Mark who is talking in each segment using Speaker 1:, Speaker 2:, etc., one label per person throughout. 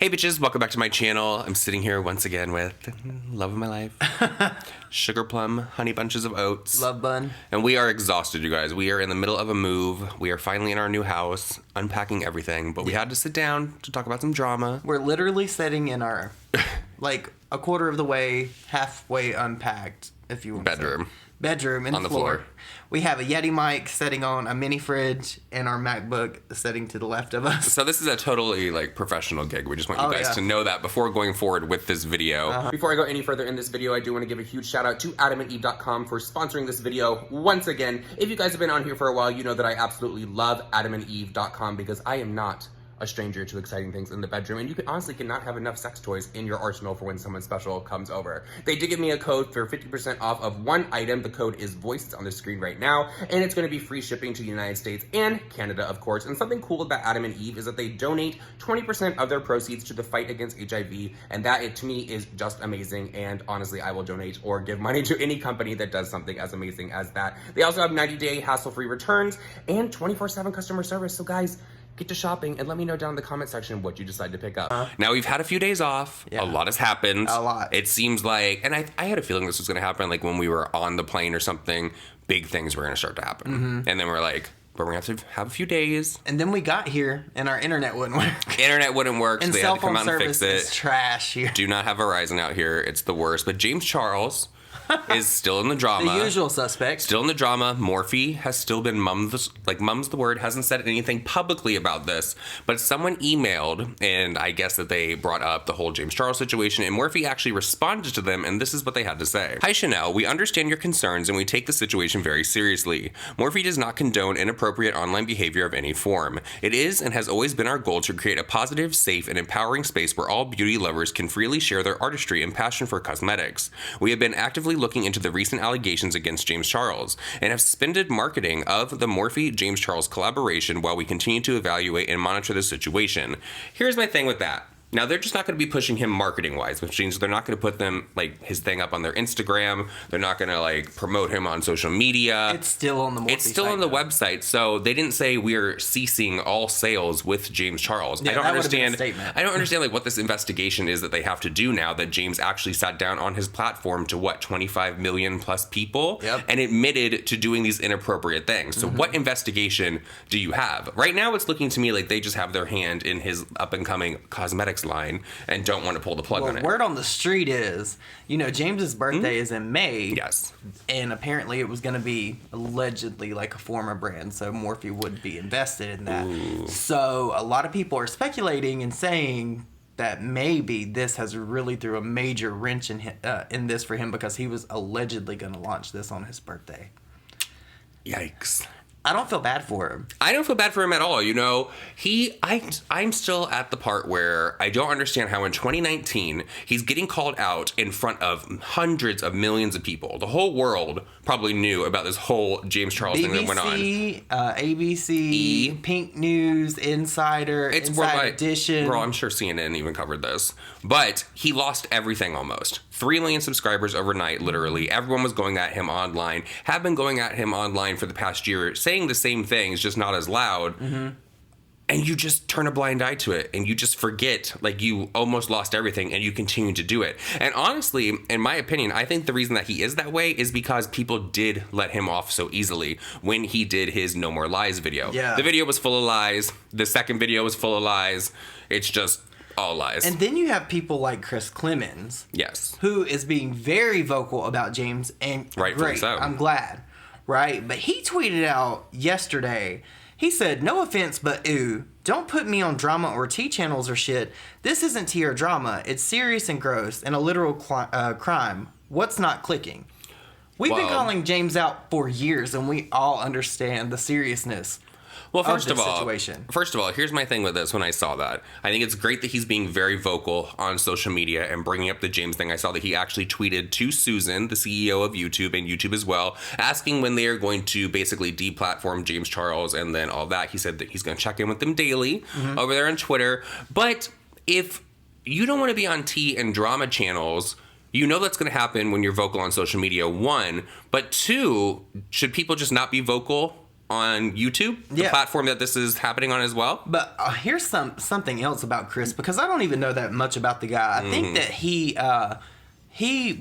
Speaker 1: Hey bitches, welcome back to my channel. I'm sitting here once again with love of my life, Sugar Plum, Honey Bunches of Oats.
Speaker 2: Love Bun.
Speaker 1: And we are exhausted, you guys. We are in the middle of a move. We are finally in our new house, unpacking everything, but we had to sit down to talk about some drama.
Speaker 2: We're literally sitting in our, like, a quarter of the way, halfway unpacked, if you want to say. Bedroom in
Speaker 1: on the floor.
Speaker 2: We have a Yeti mic sitting on a mini fridge and our MacBook sitting to the left of us.
Speaker 1: So this is a totally professional gig. We just want you guys to know that before going forward with this video.
Speaker 3: Before I go any further in this video, I do want to give a huge shout out to adamandeve.com for sponsoring this video once again. If you guys have been on here for a while, you know that I absolutely love adamandeve.com because I am not a stranger to exciting things in the bedroom, and you honestly cannot have enough sex toys in your arsenal for when someone special comes over. They did give me a code for 50% off of one item. The code is VOICE. It's on the screen right now, and it's going to be free shipping to the United States and Canada, of course. And something cool about Adam and Eve is that they donate 20% of their proceeds to the fight against HIV, and that, to me, is just amazing. And honestly, I will donate or give money to any company that does something as amazing as that. They also have 90-day hassle-free returns and 24/7 customer service. So guys, get to shopping and let me know down in the comment section what you decide to pick up.
Speaker 1: Now we've had a few days off. Yeah. A lot has happened.
Speaker 2: A lot.
Speaker 1: It seems like, and I had a feeling this was going to happen, like when we were on the plane or something, big things were going to start to happen. And then we're like, but we're going to have to have a few days.
Speaker 2: And then we got here and our internet wouldn't work.
Speaker 1: Internet wouldn't work,
Speaker 2: and
Speaker 1: so they had to come out and fix it.
Speaker 2: Is trash here.
Speaker 1: Do not have Verizon out here. It's the worst. But James Charles is still in the drama.
Speaker 2: The usual suspect.
Speaker 1: Still in the drama. Morphe has still been mum's the word, hasn't said anything publicly about this, but someone emailed, and I guess that they brought up the whole James Charles situation, and Morphe actually responded to them, and this is what they had to say. Hi Chanel, we understand your concerns and we take the situation very seriously. Morphe does not condone inappropriate online behavior of any form. It is and has always been our goal to create a positive, safe, and empowering space where all beauty lovers can freely share their artistry and passion for cosmetics. We have been actively looking into the recent allegations against James Charles and have suspended marketing of the Morphe-James Charles collaboration while we continue to evaluate and monitor the situation. Here's my thing with that. Now, they're just not going to be pushing him marketing-wise, which means they're not going to put them, his thing up on their Instagram. They're not going to, promote him on social media.
Speaker 2: It's still on the Morphe
Speaker 1: It's still on the website, so they didn't say we're ceasing all sales with James Charles.
Speaker 2: Yeah,
Speaker 1: I don't understand.
Speaker 2: I
Speaker 1: don't understand, what this investigation is that they have to do now that James actually sat down on his platform to, 25 million plus people?
Speaker 2: Yep.
Speaker 1: And admitted to doing these inappropriate things. So what investigation do you have? Right now, it's looking to me like they just have their hand in his up-and-coming cosmetics line and don't want to pull the plug on it.
Speaker 2: Word on the street is, James's birthday is in May.
Speaker 1: Yes.
Speaker 2: And apparently it was going to be allegedly a former brand, so Morphe would be invested in that. Ooh. So a lot of people are speculating and saying that maybe this has really threw a major wrench in this for him because he was allegedly going to launch this on his birthday.
Speaker 1: Yikes.
Speaker 2: I don't feel bad for him.
Speaker 1: I don't feel bad for him at all. I'm still at the part where I don't understand how in 2019 he's getting called out in front of hundreds of millions of people. The whole world probably knew about this whole James Charles thing that went on.
Speaker 2: ABC, Pink News, Insider, Inside Edition.
Speaker 1: Girl, I'm sure CNN even covered this. But he lost everything almost. 3 million subscribers overnight, literally. Everyone was going at him online, have been going at him online for the past year, saying the same things, just not as loud. And you just turn a blind eye to it, and you just forget, you almost lost everything, and you continue to do it. And honestly, in my opinion, I think the reason that he is that way is because people did let him off so easily when he did his No More Lies video.
Speaker 2: Yeah.
Speaker 1: The video was full of lies. The second video was full of lies. It's just all lies.
Speaker 2: And then you have people like Chris Clemens.
Speaker 1: Yes.
Speaker 2: Who is being very vocal about James, and
Speaker 1: rightfully so.
Speaker 2: I'm glad. Right? But he tweeted out yesterday, he said, "No offense, but ooh, don't put me on drama or T channels or shit. This isn't tea or drama. It's serious and gross and a literal crime. What's not clicking?" We've been calling James out for years, and we all understand the seriousness.
Speaker 1: Well, first of all, here's my thing with this when I saw that. I think it's great that he's being very vocal on social media and bringing up the James thing. I saw that he actually tweeted to Susan, the CEO of YouTube and YouTube as well, asking when they are going to basically deplatform James Charles and then all that. He said that he's going to check in with them daily over there on Twitter. But if you don't want to be on tea and drama channels, you know that's going to happen when you're vocal on social media, one. But two, should people just not be vocal on YouTube, the platform that this is happening on as well.
Speaker 2: But here's something else about Chris, because I don't even know that much about the guy. I think that he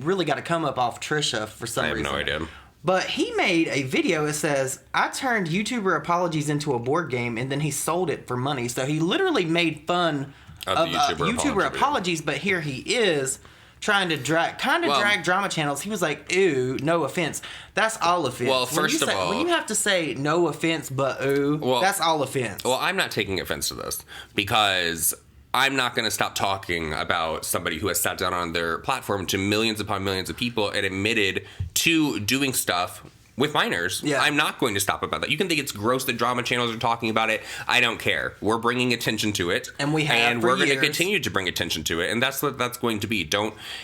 Speaker 2: really got to come up off Trisha for some reason.
Speaker 1: I have no idea.
Speaker 2: But he made a video that says, I turned YouTuber apologies into a board game, and then he sold it for money. So he literally made fun of YouTuber apologies, but here he is trying to drag drama channels. He was like, ooh, no offense. That's all offense.
Speaker 1: Well, first of all,
Speaker 2: when you have to say no offense, but ooh, that's all offense.
Speaker 1: Well, I'm not taking offense to this because I'm not going to stop talking about somebody who has sat down on their platform to millions upon millions of people and admitted to doing stuff with minors.
Speaker 2: Yeah.
Speaker 1: I'm not going to stop about that. You can think it's gross that drama channels are talking about it. I don't care. We're bringing attention to it.
Speaker 2: And we're
Speaker 1: going to continue to bring attention to it. And that's what that's going to be.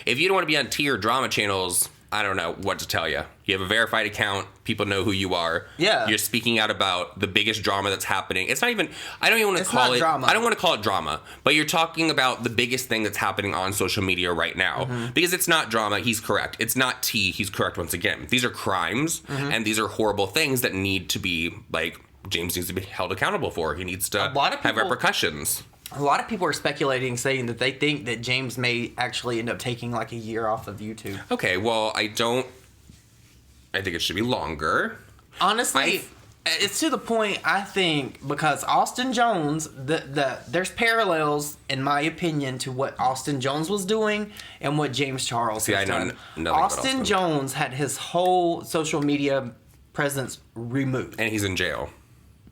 Speaker 1: If you don't want to be on tier drama channels, I don't know what to tell you. You have a verified account. People know who you are.
Speaker 2: Yeah.
Speaker 1: You're speaking out about the biggest drama that's happening. It's not even, I don't even want to call it
Speaker 2: drama.
Speaker 1: I don't want to call it drama, but you're talking about the biggest thing that's happening on social media right now. Because it's not drama, he's correct. It's not tea, he's correct once again. These are crimes and these are horrible things that need to be, like, James needs to be held accountable for. He needs to have repercussions.
Speaker 2: A lot of people are speculating, saying that they think that James may actually end up taking like a year off of YouTube.
Speaker 1: Okay, well, I think it should be longer.
Speaker 2: Honestly, it's to the point, I think, because Austin Jones, there's parallels, in my opinion, to what Austin Jones was doing and what James Charles has done. Austin Jones had his whole social media presence removed.
Speaker 1: And he's in jail.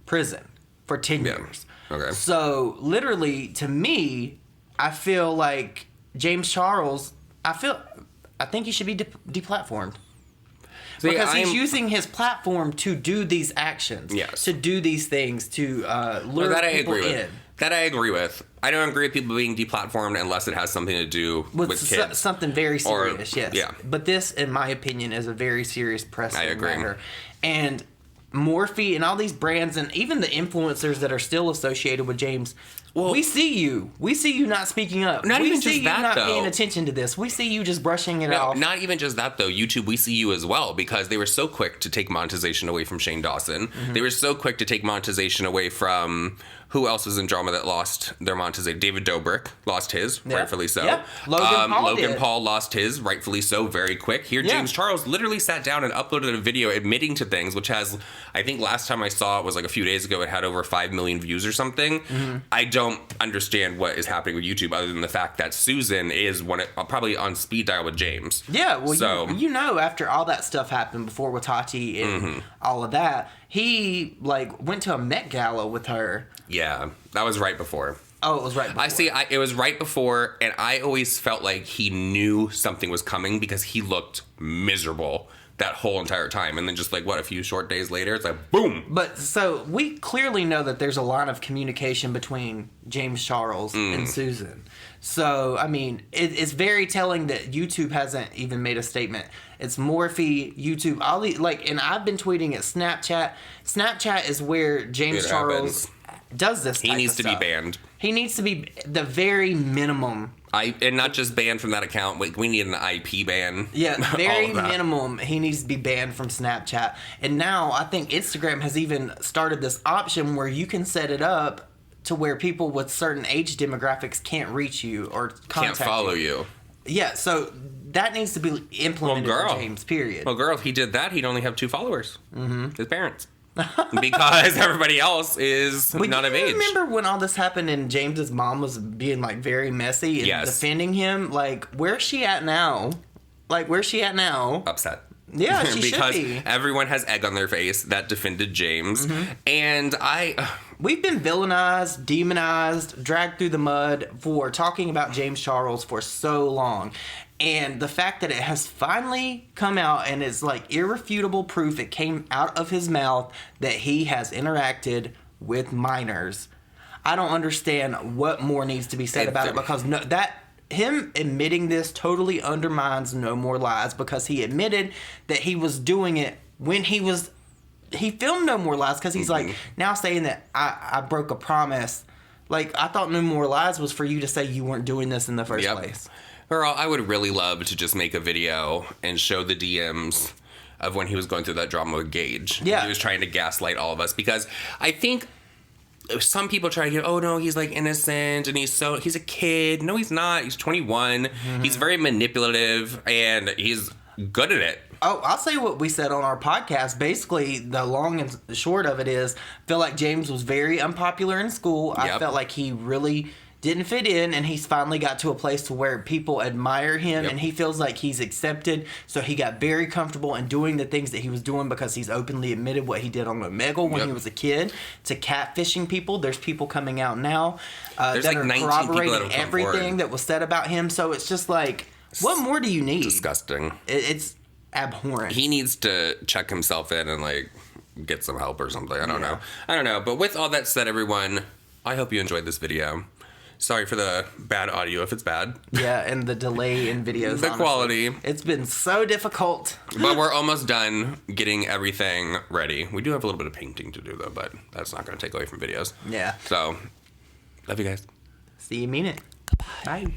Speaker 2: Prison for 10 years.
Speaker 1: Okay.
Speaker 2: So, literally, to me, I feel like James Charles, I think he should be deplatformed. Because he's using his platform to do these actions.
Speaker 1: Yes.
Speaker 2: To do these things, to lure people in.
Speaker 1: That I agree with. I don't agree with people being deplatformed unless it has something to do with kids.
Speaker 2: Something very serious, yes.
Speaker 1: Yeah.
Speaker 2: But this, in my opinion, is a very serious pressing
Speaker 1: matter.
Speaker 2: matter. And Morphe and all these brands and even the influencers that are still associated with James, we see you. We see you not speaking up.
Speaker 1: Not even just that,
Speaker 2: not
Speaker 1: though.
Speaker 2: paying attention to this. We see you just brushing it off.
Speaker 1: Not even just that, though. YouTube, we see you as well, because they were so quick to take monetization away from Shane Dawson. They were so quick to take monetization away from... Who else was in drama that lost their monetization? David Dobrik lost his, rightfully so.
Speaker 2: Yep. Logan
Speaker 1: Paul lost his, rightfully so, very quick. Here, James Charles literally sat down and uploaded a video admitting to things, which has, I think last time I saw it was like a few days ago, it had over 5 million views or something. I don't understand what is happening with YouTube other than the fact that Susan is probably on speed dial with James.
Speaker 2: Yeah, well, so, you know, after all that stuff happened before with Tati and all of that, he went to a Met Gala with her.
Speaker 1: Yeah, that was right before.
Speaker 2: Oh, it was right before.
Speaker 1: It was right before, and I always felt like he knew something was coming because he looked miserable that whole entire time. And then just a few short days later, it's like, boom!
Speaker 2: But, so, we clearly know that there's a line of communication between James Charles and Susan. So, I mean, it's very telling that YouTube hasn't even made a statement. It's Morphe, YouTube, all the, and I've been tweeting at Snapchat. Snapchat is where James Charles does this type
Speaker 1: He needs
Speaker 2: of
Speaker 1: to
Speaker 2: stuff.
Speaker 1: be banned.
Speaker 2: He needs to be the very minimum.
Speaker 1: And not just banned from that account. We need an IP ban.
Speaker 2: Yeah, very minimum. He needs to be banned from Snapchat. And now I think Instagram has even started this option where you can set it up to where people with certain age demographics can't reach you or contact
Speaker 1: can't follow you.
Speaker 2: Yeah, so that needs to be implemented for James, period.
Speaker 1: Well, girl, if he did that, he'd only have 2 followers. His parents. Because everybody else is not of age.
Speaker 2: Remember when all this happened and James's mom was being very messy and defending him? Where's she at now? Where's she at now?
Speaker 1: Upset.
Speaker 2: Yeah, she
Speaker 1: because
Speaker 2: should be.
Speaker 1: Everyone has egg on their face that defended James. And
Speaker 2: we've been villainized, demonized, dragged through the mud for talking about James Charles for so long. And the fact that it has finally come out and it's irrefutable proof, it came out of his mouth that he has interacted with minors. I don't understand what more needs to be said about it, because him admitting this totally undermines No More Lies, because he admitted that he was doing it when he filmed No More Lies, because he's now saying that I broke a promise. I thought No More Lies was for you to say you weren't doing this in the first place.
Speaker 1: Girl, I would really love to just make a video and show the DMs of when he was going through that drama with Gage.
Speaker 2: Yeah.
Speaker 1: He was trying to gaslight all of us because I think some people try to get, oh no, he's like innocent and he's a kid. No, he's not. He's 21. He's very manipulative and he's good at it.
Speaker 2: Oh, I'll say what we said on our podcast. Basically, the long and short of it is, I feel like James was very unpopular in school. I felt like he really didn't fit in, and he's finally got to a place to where people admire him, and he feels like he's accepted. So he got very comfortable in doing the things that he was doing because he's openly admitted what he did on Omegle when he was a kid to catfishing people. There's people coming out now that
Speaker 1: like
Speaker 2: are
Speaker 1: 19
Speaker 2: corroborating everything that was said about him. So it's just like, what more do you need?
Speaker 1: Disgusting.
Speaker 2: It's abhorrent.
Speaker 1: He needs to check himself in and like get some help or something. I don't know. But with all that said, everyone, I hope you enjoyed this video. Sorry for the bad audio if it's bad.
Speaker 2: Yeah, and the delay in videos.
Speaker 1: The quality.
Speaker 2: It's been so difficult.
Speaker 1: But we're almost done getting everything ready. We do have a little bit of painting to do though, but that's not going to take away from videos.
Speaker 2: Yeah.
Speaker 1: So, love you guys.
Speaker 2: See you mean it. Bye.